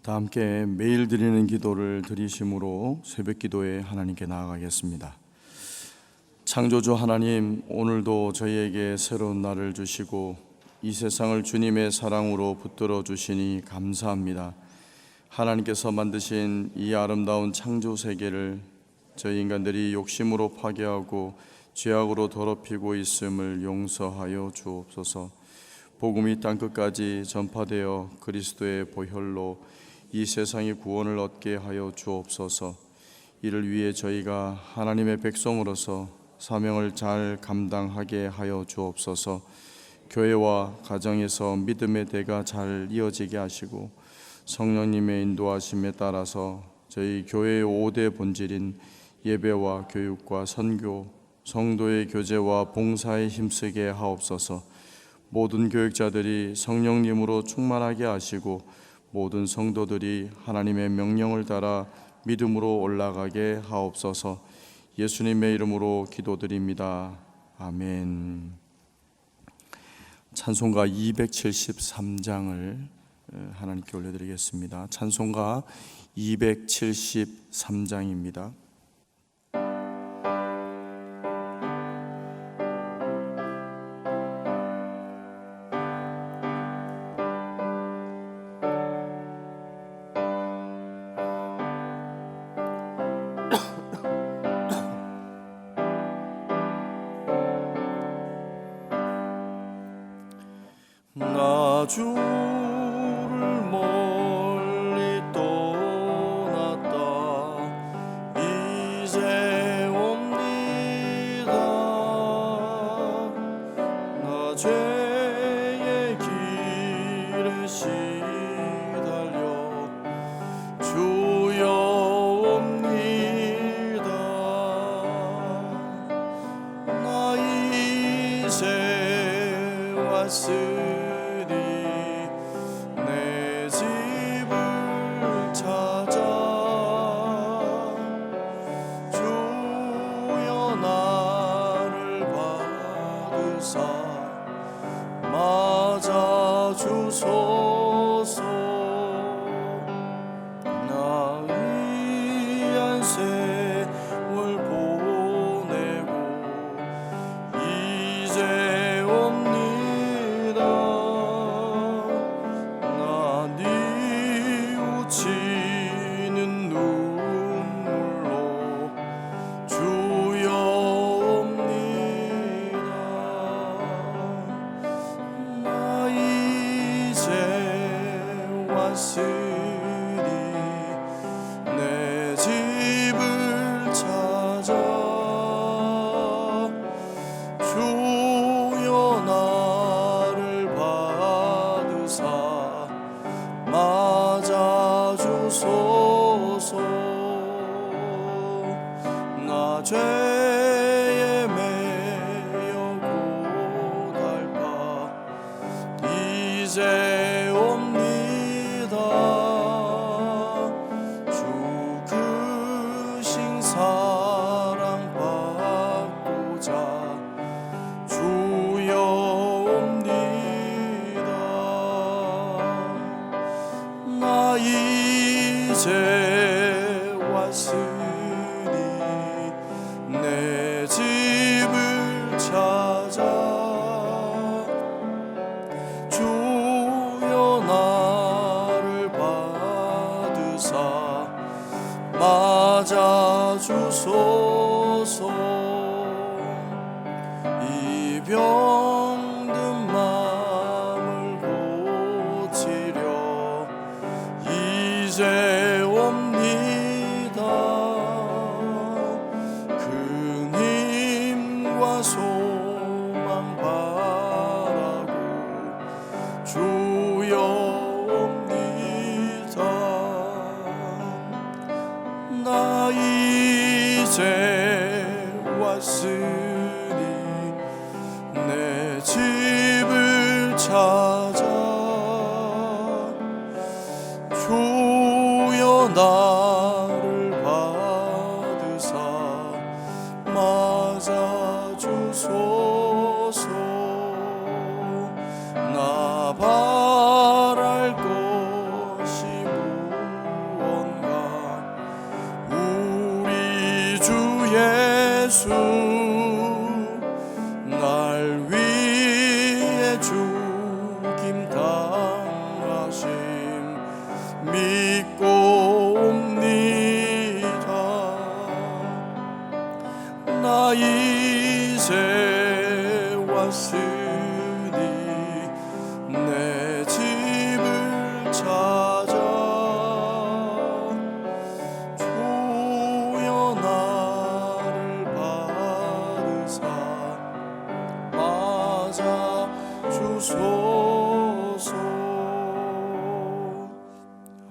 다 함께 매일 드리는 기도를 드리심으로 새벽 기도에 하나님께 나아가겠습니다. 창조주 하나님, 오늘도 저희에게 새로운 날을 주시고 이 세상을 주님의 사랑으로 붙들어 주시니 감사합니다. 하나님께서 만드신 이 아름다운 창조 세계를 저희 인간들이 욕심으로 파괴하고 죄악으로 더럽히고 있음을 용서하여 주옵소서. 복음이 땅끝까지 전파되어 그리스도의 보혈로 이 세상이 구원을 얻게 하여 주옵소서. 이를 위해 저희가 하나님의 백성으로서 사명을 잘 감당하게 하여 주옵소서. 교회와 가정에서 믿음의 대가 잘 이어지게 하시고 성령님의 인도하심에 따라서 저희 교회의 5대 본질인 예배와 교육과 선교, 성도의 교제와 봉사에 힘쓰게 하옵소서. 모든 교육자들이 성령님으로 충만하게 하시고 모든 성도들이 하나님의 명령을 따라 믿음으로 올라가게 하옵소서. 예수님의 이름으로 기도드립니다. 아멘. 찬송가 273장을 하나님께 올려드리겠습니다. 찬송가 273장입니다. 나 주를 멀리 떠났다 이제 옵니다. 나 죄의 길에 시달려 주여 옵니다. 나 이제 왔으니 내 집을 찾아 주여 나를 받으사 맞아 주소서. 나 위한 세월 보내고 이제 옵니다. 나 뉘우치는 눈물로 주여 옵니다. 나 이제 왔으니 내 집을 찾아 주여 나를 받으사 맞아 주소서. 나 죄에 매여 고달파 이제 옵니다. 주 크신 사랑 받고자 주여 옵니다. 나 이제 왔으니 내 집을 찾아 주여 나를 받으사 맞아 주소서. 이 병든 마음을 고치려 이제 옵니다. 큰 힘과 소망 바라고 주여 옵니다. 나 이제 왔으니 내 집을 찾아 주여 나를 받으사 맞아 주소서. 나 바랄 것이 예수 날 위해 죽임 당하심 믿고 옵니다. 나 이제 왔으니 내 집을 찾아 주여 나를 받으사 맞아 주소서.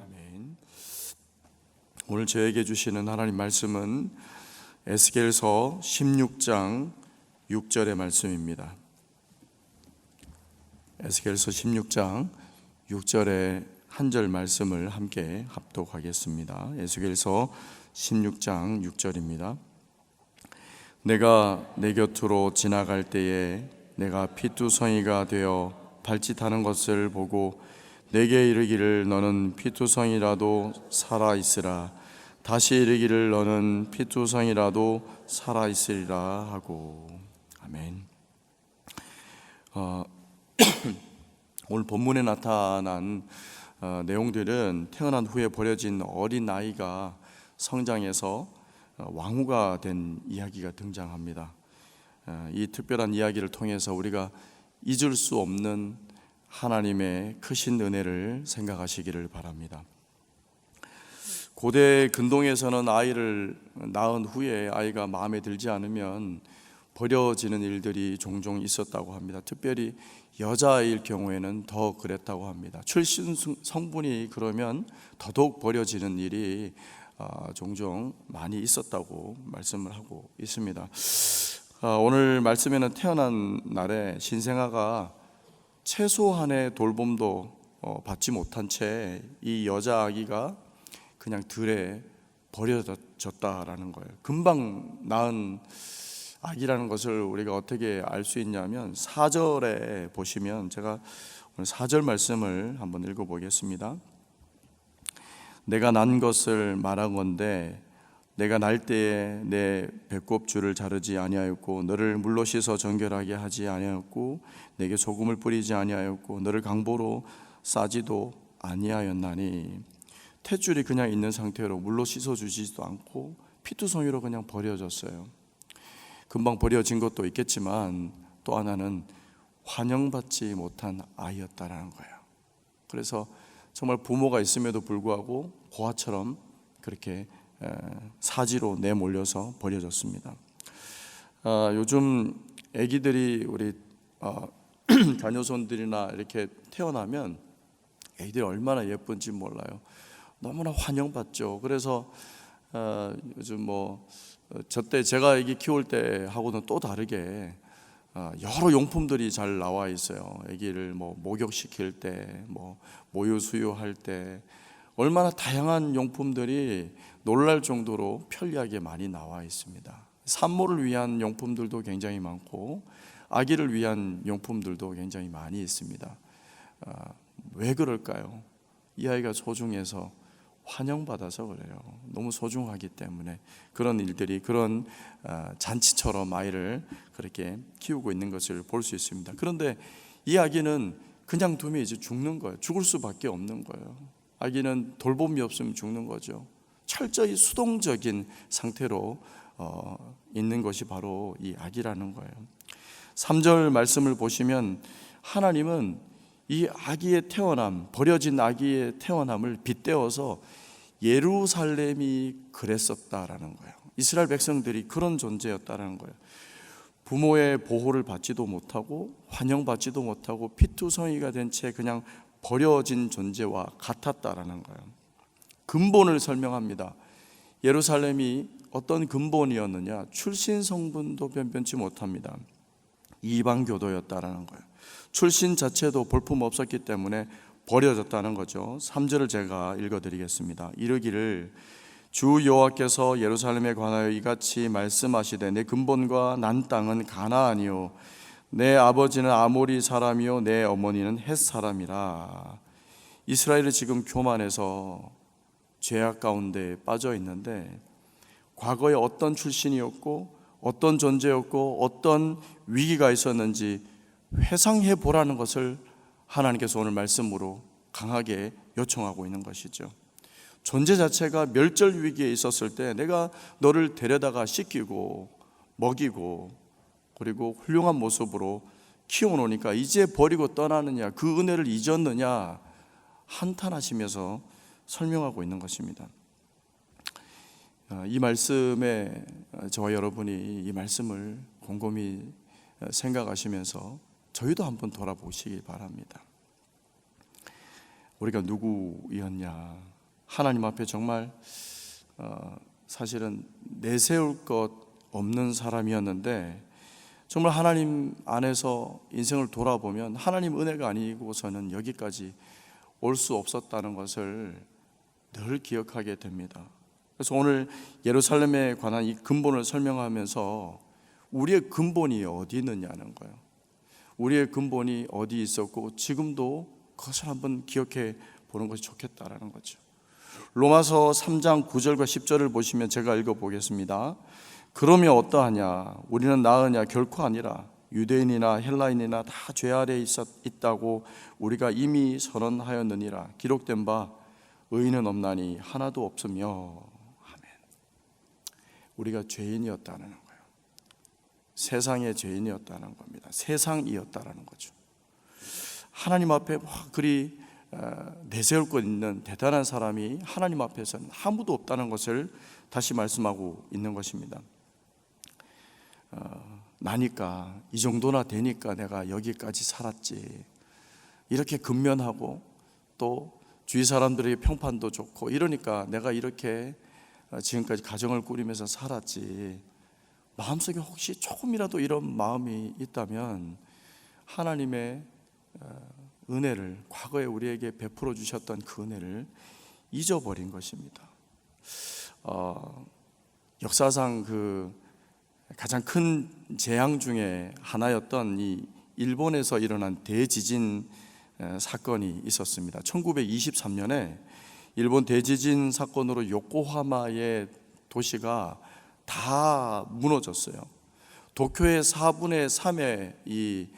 아멘. 오늘 저에게 주시는 하나님 말씀은 에스겔서 16장 6절의 말씀입니다. 에스겔서 16장 6절의 한 절 말씀을 함께 합독하겠습니다. 에스겔서 16장 6절입니다. 내가 내 곁으로 지나갈 때에 내가 피투성이가 되어 발짓하는 것을 보고 내게 이르기를 너는 피투성이라도 살아있으라. 다시 이르기를 너는 피투성이라도 살아있으리라 하고. 아멘. 오늘 본문에 나타난 내용들은 태어난 후에 버려진 어린 아이가 성장해서 왕후가 된 이야기가 등장합니다. 이 특별한 이야기를 통해서 우리가 잊을 수 없는 하나님의 크신 은혜를 생각하시기를 바랍니다. 고대 근동에서는 아이를 낳은 후에 아이가 마음에 들지 않으면 버려지는 일들이 종종 있었다고 합니다. 특별히 여자아이일 경우에는 더 그랬다고 합니다. 출신 성분이 그러면 더더욱 버려지는 일이 종종 많이 있었다고 말씀을 하고 있습니다. 오늘 말씀에는 태어난 날에 신생아가 최소한의 돌봄도 받지 못한 채 이 여자 아기가 그냥 들에 버려졌다라는 거예요. 금방 낳은 아기라는 것을 우리가 어떻게 알 수 있냐면 4절에 보시면 제가 오늘 4절 말씀을 한번 읽어보겠습니다. 내가 난 것을 말하건대 내가 날 때에 내 배꼽줄을 자르지 아니하였고 너를 물로 씻어 정결하게 하지 아니하였고 내게 소금을 뿌리지 아니하였고 너를 강보로 싸지도 아니하였나니. 탯줄이 그냥 있는 상태로 물로 씻어주지도 않고 피투성이로 그냥 버려졌어요. 금방 버려진 것도 있겠지만 또 하나는 환영받지 못한 아이였다라는 거예요. 그래서 정말 부모가 있음에도 불구하고 고아처럼 그렇게 사지로 내몰려서 버려졌습니다. 요즘 아기들이 우리 자녀손들이나 이렇게 태어나면 애들이 얼마나 예쁜지 몰라요. 너무나 환영받죠. 그래서 요즘 저때 제가 아기 키울 때 하고는 또 다르게 여러 용품들이 잘 나와 있어요. 아기를 목욕시킬 때, 모유 수유할 때 얼마나 다양한 용품들이 놀랄 정도로 편리하게 많이 나와 있습니다. 산모를 위한 용품들도 굉장히 많고 아기를 위한 용품들도 굉장히 많이 있습니다. 왜 그럴까요? 이 아이가 소중해서 환영받아서 그래요. 너무 소중하기 때문에 그런 일들이 그런 잔치처럼 아이를 그렇게 키우고 있는 것을 볼 수 있습니다. 그런데 이 아기는 그냥 두면 이제 죽는 거예요. 죽을 수밖에 없는 거예요. 아기는 돌봄이 없으면 죽는 거죠. 철저히 수동적인 상태로 있는 것이 바로 이 아기라는 거예요. 3절 말씀을 보시면 하나님은 이 아기의 태어남, 버려진 아기의 태어남을 빗대어서 예루살렘이 그랬었다라는 거예요. 이스라엘 백성들이 그런 존재였다라는 거예요. 부모의 보호를 받지도 못하고 환영받지도 못하고 피투성이가 된 채 그냥 버려진 존재와 같았다라는 거예요. 근본을 설명합니다. 예루살렘이 어떤 근본이었느냐? 출신 성분도 변변치 못합니다. 이방 교도였다라는 거예요. 출신 자체도 볼품 없었기 때문에 버려졌다는 거죠. 3절을 제가 읽어드리겠습니다. 이르기를 주 여호와께서 예루살렘에 관하여 이같이 말씀하시되 내 근본과 난 땅은 가나안이요 내 아버지는 아모리 사람이요 내 어머니는 헷 사람이라. 이스라엘이 지금 교만해서 죄악 가운데 빠져 있는데 과거에 어떤 출신이었고 어떤 존재였고 어떤 위기가 있었는지 회상해 보라는 것을 하나님께서 오늘 말씀으로 강하게 요청하고 있는 것이죠. 존재 자체가 멸절 위기에 있었을 때 내가 너를 데려다가 씻기고 먹이고 그리고 훌륭한 모습으로 키워놓으니까 이제 버리고 떠나느냐, 그 은혜를 잊었느냐 한탄하시면서 설명하고 있는 것입니다. 이 말씀에 저와 여러분이 이 말씀을 곰곰이 생각하시면서 저희도 한번 돌아보시기 바랍니다. 우리가 누구였냐, 하나님 앞에 정말 사실은 내세울 것 없는 사람이었는데 정말 하나님 안에서 인생을 돌아보면 하나님 은혜가 아니고서는 여기까지 올 수 없었다는 것을 늘 기억하게 됩니다. 그래서 오늘 예루살렘에 관한 이 근본을 설명하면서 우리의 근본이 어디 있느냐는 거예요. 우리의 근본이 어디 있었고 지금도 그것을 한번 기억해 보는 것이 좋겠다라는 거죠. 로마서 3장 9절과 10절을 보시면 제가 읽어보겠습니다. 그러면 어떠하냐? 우리는 나으냐? 결코 아니라 유대인이나 헬라인이나 다 죄 아래에 있다고 우리가 이미 선언하였느니라. 기록된 바 의인은 없나니 하나도 없으며. 아멘. 우리가 죄인이었다는 거예요. 세상의 죄인이었다는 겁니다. 세상이었다는 거죠. 하나님 앞에 그리 내세울 것 있는 대단한 사람이 하나님 앞에서는 아무도 없다는 것을 다시 말씀하고 있는 것입니다. 나니까 이 정도나 되니까 내가 여기까지 살았지, 이렇게 근면하고 또 주위 사람들의 평판도 좋고 이러니까 내가 이렇게 지금까지 가정을 꾸리면서 살았지, 마음속에 혹시 조금이라도 이런 마음이 있다면 하나님의 은혜를, 과거에 우리에게 베풀어 주셨던 그 은혜를 잊어버린 것입니다. 역사상 그 가장 큰 재앙 중에 하나였던 이 일본에서 일어난 대지진 사건이 있었습니다. 1923년에 일본 대지진 사건으로 요코하마의 도시가 다 무너졌어요. 도쿄의 4분의 3의 이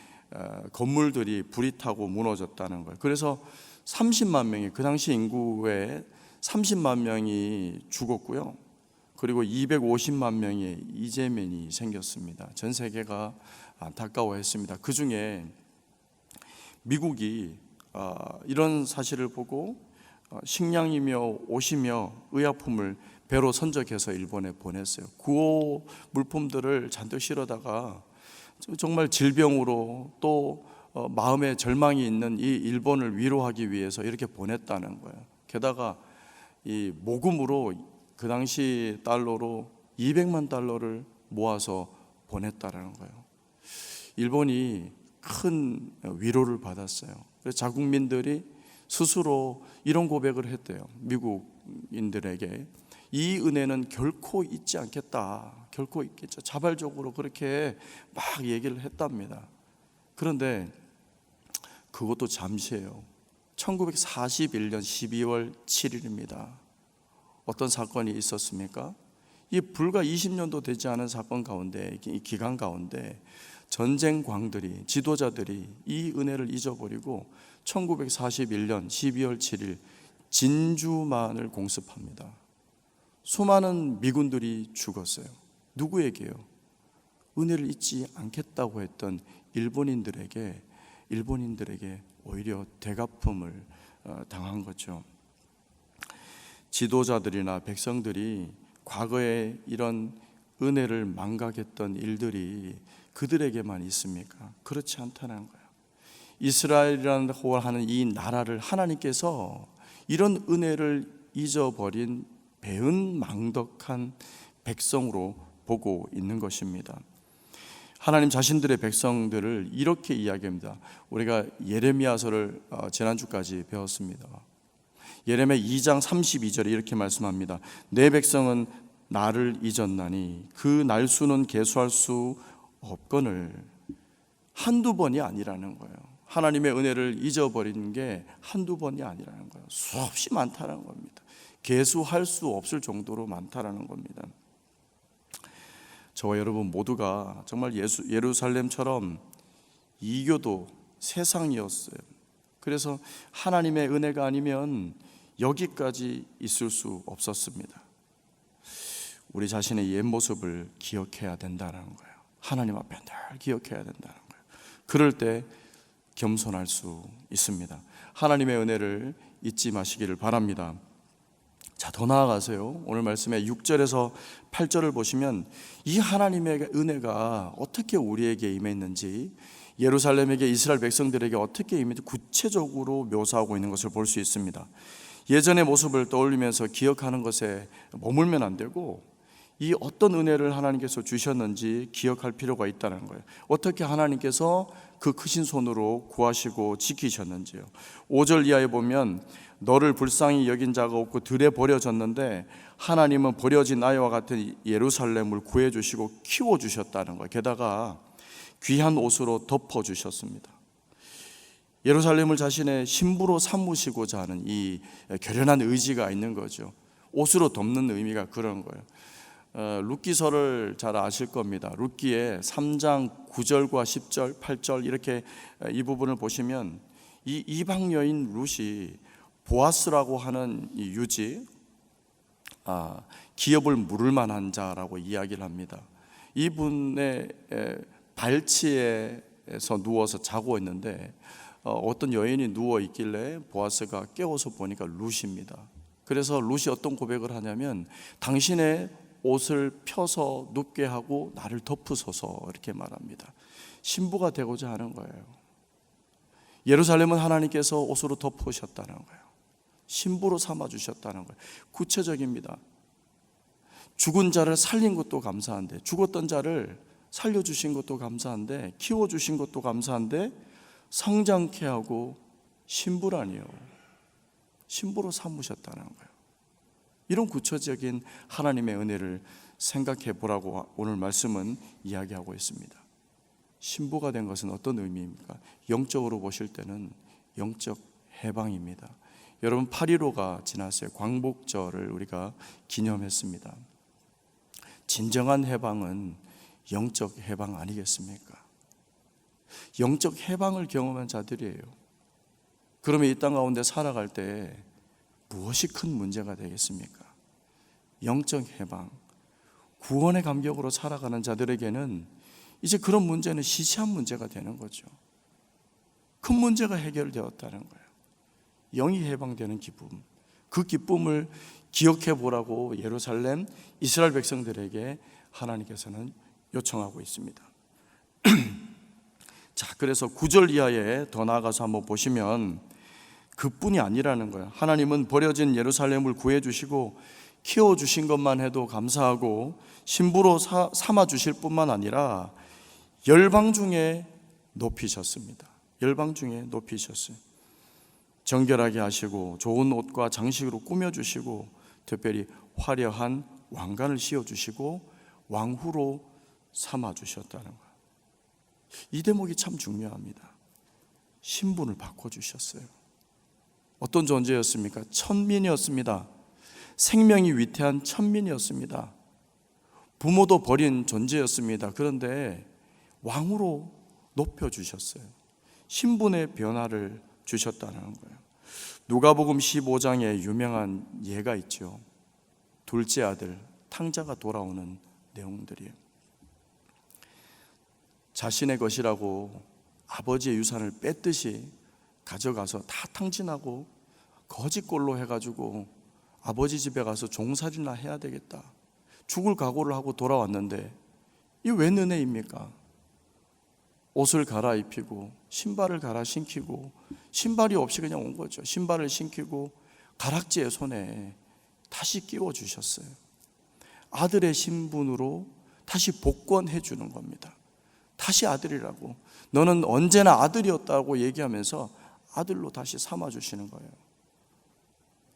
건물들이 불이 타고 무너졌다는 거예요. 그래서 30만 명이, 그 당시 인구의 30만 명이 죽었고요. 그리고 250만 명의 이재민이 생겼습니다. 전 세계가 안타까워했습니다. 그 중에 미국이 이런 사실을 보고 식량이며 옷이며 의약품을 배로 선적해서 일본에 보냈어요. 구호 물품들을 잔뜩 실어다가 정말 질병으로 또 마음에 절망이 있는 이 일본을 위로하기 위해서 이렇게 보냈다는 거예요. 게다가 이 모금으로 그 당시 달러로 200만 달러를 모아서 보냈다는 거예요. 일본이 큰 위로를 받았어요. 그래서 자국민들이 스스로 이런 고백을 했대요. 미국인들에게 이 은혜는 결코 잊지 않겠다, 결코 있겠죠. 자발적으로 그렇게 막 얘기를 했답니다. 그런데 그것도 잠시예요. 1941년 12월 7일입니다. 어떤 사건이 있었습니까? 이 불과 20년도 되지 않은 사건 가운데, 이 기간 가운데 전쟁광들이, 지도자들이 이 은혜를 잊어버리고 1941년 12월 7일 진주만을 공습합니다. 수많은 미군들이 죽었어요. 누구에게요? 은혜를 잊지 않겠다고 했던 일본인들에게 오히려 대갚음을 당한 거죠. 지도자들이나 백성들이 과거에 이런 은혜를 망각했던 일들이 그들에게만 있습니까? 그렇지 않다는 거예요. 이스라엘이라고 하는 이 나라를 하나님께서 이런 은혜를 잊어버린 배은망덕한 백성으로 보고 있는 것입니다. 하나님 자신들의 백성들을 이렇게 이야기합니다. 우리가 예레미야서를 지난주까지 배웠습니다. 예레미야 2장 32절에 이렇게 말씀합니다. 내 백성은 나를 잊었나니 그 날수는 계수할 수 없거늘. 한두 번이 아니라는 거예요. 하나님의 은혜를 잊어버린 게 한두 번이 아니라는 거예요. 수없이 많다는 겁니다. 계수할 수 없을 정도로 많다라는 겁니다. 저와 여러분 모두가 정말 예루살렘처럼 이교도 세상이었어요. 그래서 하나님의 은혜가 아니면 여기까지 있을 수 없었습니다. 우리 자신의 옛 모습을 기억해야 된다는 거예요. 하나님 앞에 늘 기억해야 된다는 거예요. 그럴 때 겸손할 수 있습니다. 하나님의 은혜를 잊지 마시기를 바랍니다. 자, 더 나아가세요. 오늘 말씀의 6절에서 8절을 보시면 이 하나님의 은혜가 어떻게 우리에게 임했는지, 예루살렘에게, 이스라엘 백성들에게 어떻게 임했는지 구체적으로 묘사하고 있는 것을 볼 수 있습니다. 예전의 모습을 떠올리면서 기억하는 것에 머물면 안 되고, 이 어떤 은혜를 하나님께서 주셨는지 기억할 필요가 있다는 거예요. 어떻게 하나님께서 그 크신 손으로 구하시고 지키셨는지요. 5절 이하에 보면 너를 불쌍히 여긴 자가 없고 들에 버려졌는데 하나님은 버려진 아이와 같은 예루살렘을 구해주시고 키워주셨다는 거예요. 게다가 귀한 옷으로 덮어주셨습니다. 예루살렘을 자신의 신부로 삼으시고자 하는 이 결연한 의지가 있는 거죠. 옷으로 덮는 의미가 그런 거예요. 룻기서를 잘 아실 겁니다. 룻기에 3장 9절과 10절, 8절 이렇게 이 부분을 보시면 이 이방 여인 룻이 보아스라고 하는 이 유지, 기업을 물을 만한 자라고 이야기를 합니다. 이분의 발치에서 누워서 자고 있는데 어떤 여인이 누워 있길래 보아스가 깨워서 보니까 룻입니다. 그래서 룻이 어떤 고백을 하냐면 당신의 옷을 펴서 눕게 하고 나를 덮으소서 이렇게 말합니다. 신부가 되고자 하는 거예요. 예루살렘은 하나님께서 옷으로 덮으셨다는 거예요. 신부로 삼아주셨다는 거예요. 구체적입니다. 죽은 자를 살린 것도 감사한데, 죽었던 자를 살려주신 것도 감사한데, 키워주신 것도 감사한데, 성장케 하고 신부라니요, 신부로 삼으셨다는 거예요. 이런 구체적인 하나님의 은혜를 생각해 보라고 오늘 말씀은 이야기하고 있습니다. 신부가 된 것은 어떤 의미입니까? 영적으로 보실 때는 영적 해방입니다. 여러분 8.15가 지났어요. 광복절을 우리가 기념했습니다. 진정한 해방은 영적 해방 아니겠습니까? 영적 해방을 경험한 자들이에요. 그러면 이 땅 가운데 살아갈 때 무엇이 큰 문제가 되겠습니까? 영적 해방, 구원의 감격으로 살아가는 자들에게는 이제 그런 문제는 시시한 문제가 되는 거죠. 큰 문제가 해결되었다는 거예요. 영이 해방되는 기쁨, 그 기쁨을 기억해 보라고 예루살렘 이스라엘 백성들에게 하나님께서는 요청하고 있습니다. 자, 그래서 9절 이하에 더 나아가서 한번 보시면 그뿐이 아니라는 거예요. 하나님은 버려진 예루살렘을 구해주시고 키워주신 것만 해도 감사하고 신부로 삼아주실 뿐만 아니라 열방 중에 높이셨습니다. 열방 중에 높이셨어요. 정결하게 하시고 좋은 옷과 장식으로 꾸며주시고 특별히 화려한 왕관을 씌워주시고 왕후로 삼아주셨다는 거예요. 이 대목이 참 중요합니다. 신분을 바꿔주셨어요. 어떤 존재였습니까? 천민이었습니다. 생명이 위태한 천민이었습니다. 부모도 버린 존재였습니다. 그런데 왕으로 높여주셨어요. 신분의 변화를 주셨다는 거예요. 누가복음 15장에 유명한 예가 있죠. 둘째 아들 탕자가 돌아오는 내용들이에요. 자신의 것이라고 아버지의 유산을 뺐듯이 가져가서 다 탕진하고 거짓골로 해가지고 아버지 집에 가서 종살이나 해야 되겠다, 죽을 각오를 하고 돌아왔는데 이게 웬 은혜입니까? 옷을 갈아입히고 신발을 갈아 신기고, 신발이 없이 그냥 온 거죠. 신발을 신기고 가락지에 손에 다시 끼워 주셨어요. 아들의 신분으로 다시 복권해 주는 겁니다. 다시 아들이라고, 너는 언제나 아들이었다고 얘기하면서 아들로 다시 삼아주시는 거예요.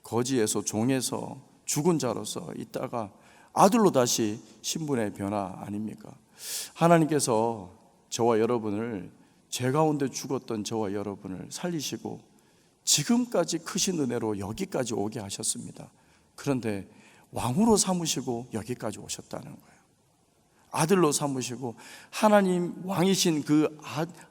거지에서 종에서 죽은 자로서 있다가 아들로 다시 신분의 변화 아닙니까? 하나님께서 저와 여러분을, 죄 가운데 죽었던 저와 여러분을 살리시고 지금까지 크신 은혜로 여기까지 오게 하셨습니다. 그런데 왕으로 삼으시고 여기까지 오셨다는 거예요. 아들로 삼으시고 하나님 왕이신 그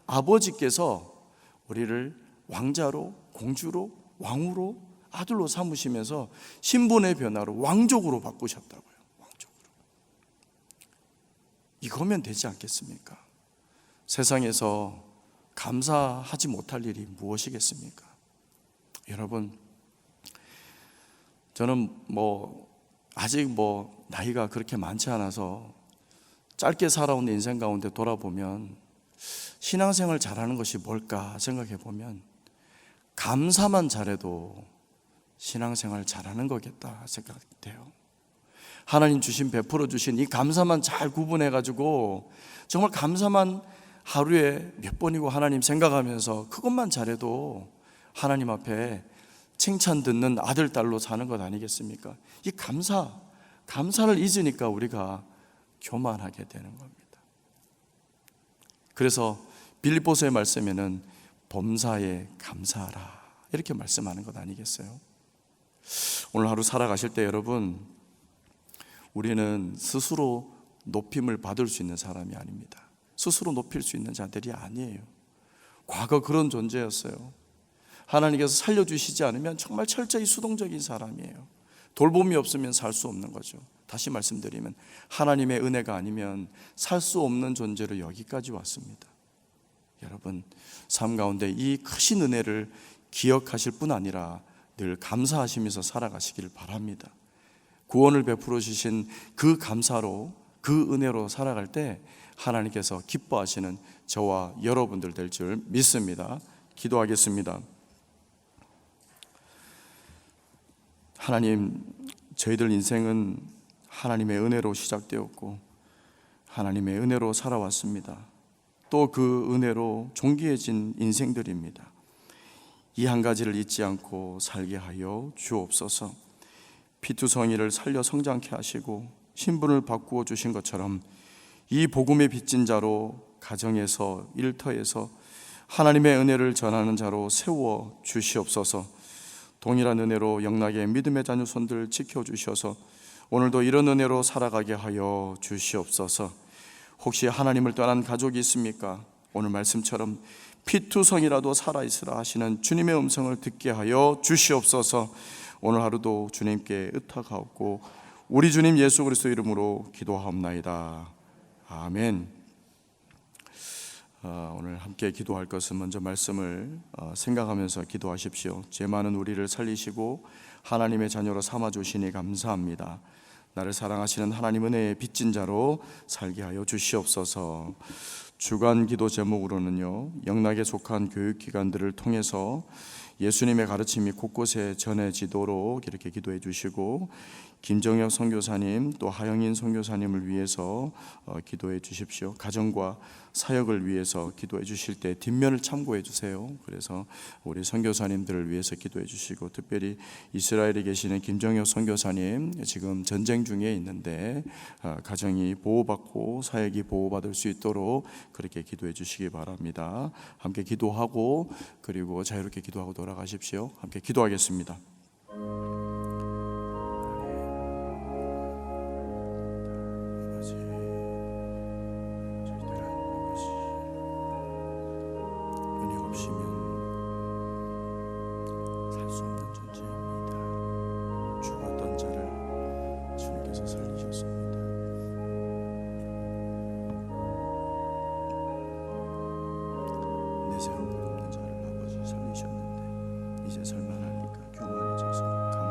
아버지께서 우리를 왕자로, 공주로, 왕으로, 아들로 삼으시면서 신분의 변화로 왕족으로 바꾸셨다고요. 왕족으로. 이거면 되지 않겠습니까? 세상에서 감사하지 못할 일이 무엇이겠습니까? 여러분, 저는 아직 나이가 그렇게 많지 않아서 짧게 살아온 인생 가운데 돌아보면 신앙생활 잘하는 것이 뭘까 생각해 보면 감사만 잘해도 신앙생활 잘하는 거겠다 생각돼요. 하나님 주신, 베풀어 주신 이 감사만 잘 구분해 가지고 정말 감사만 하루에 몇 번이고 하나님 생각하면서 그것만 잘해도 하나님 앞에 칭찬 듣는 아들, 딸로 사는 것 아니겠습니까? 이 감사를 잊으니까 우리가 교만하게 되는 겁니다. 그래서 빌립보서의 말씀에는 범사에 감사하라 이렇게 말씀하는 것 아니겠어요? 오늘 하루 살아가실 때 여러분, 우리는 스스로 높임을 받을 수 있는 사람이 아닙니다. 스스로 높일 수 있는 자들이 아니에요. 과거 그런 존재였어요. 하나님께서 살려주시지 않으면 정말 철저히 수동적인 사람이에요. 돌봄이 없으면 살 수 없는 거죠. 다시 말씀드리면 하나님의 은혜가 아니면 살 수 없는 존재로 여기까지 왔습니다. 여러분, 삶 가운데 이 크신 은혜를 기억하실 뿐 아니라 늘 감사하시면서 살아가시길 바랍니다. 구원을 베풀어 주신 그 감사로, 그 은혜로 살아갈 때 하나님께서 기뻐하시는 저와 여러분들 될 줄 믿습니다. 기도하겠습니다. 하나님, 저희들 인생은 하나님의 은혜로 시작되었고 하나님의 은혜로 살아왔습니다. 또 그 은혜로 존귀해진 인생들입니다. 이 한 가지를 잊지 않고 살게 하여 주옵소서. 피투성이를 살려 성장케 하시고 신분을 바꾸어 주신 것처럼 이 복음의 빚진 자로 가정에서, 일터에서 하나님의 은혜를 전하는 자로 세워 주시옵소서. 동일한 은혜로 영락의 믿음의 자녀손들 지켜주셔서 오늘도 이런 은혜로 살아가게 하여 주시옵소서. 혹시 하나님을 떠난 가족이 있습니까? 오늘 말씀처럼 피투성이라도 살아있으라 하시는 주님의 음성을 듣게 하여 주시옵소서. 오늘 하루도 주님께 의탁하옵고 우리 주님 예수 그리스도 이름으로 기도하옵나이다. 아멘. 오늘 함께 기도할 것은 먼저 말씀을 생각하면서 기도하십시오. 죄 많은 우리를 살리시고 하나님의 자녀로 삼아주시니 감사합니다. 나를 사랑하시는 하나님 은혜의 빚진 자로 살게 하여 주시옵소서. 주간 기도 제목으로는요, 영락에 속한 교육기관들을 통해서 예수님의 가르침이 곳곳에 전해지도록 이렇게 기도해 주시고, 김정혁 선교사님 또 하영인 선교사님을 위해서 기도해 주십시오. 가정과 사역을 위해서 기도해 주실 때 뒷면을 참고해 주세요. 그래서 우리 선교사님들을 위해서 기도해 주시고, 특별히 이스라엘에 계시는 김정혁 선교사님 지금 전쟁 중에 있는데 가정이 보호받고 사역이 보호받을 수 있도록 그렇게 기도해 주시기 바랍니다. 함께 기도하고 그리고 자유롭게 기도하고 돌아가십시오. 함께 기도하겠습니다. 내세운 것 없는 자를 아버지 살리셨는데 이제 설만하니까 교만해져서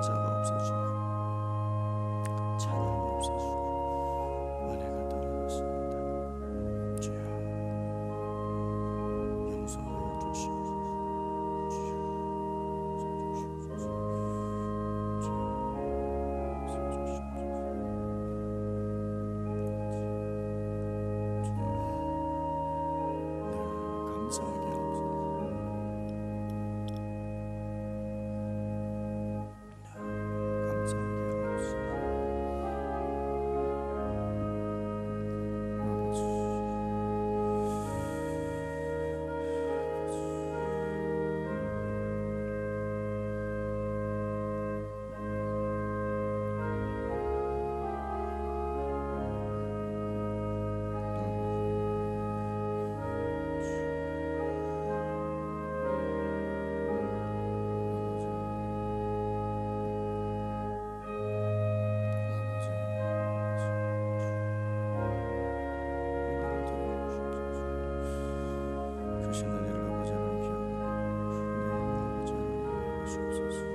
주옵소서.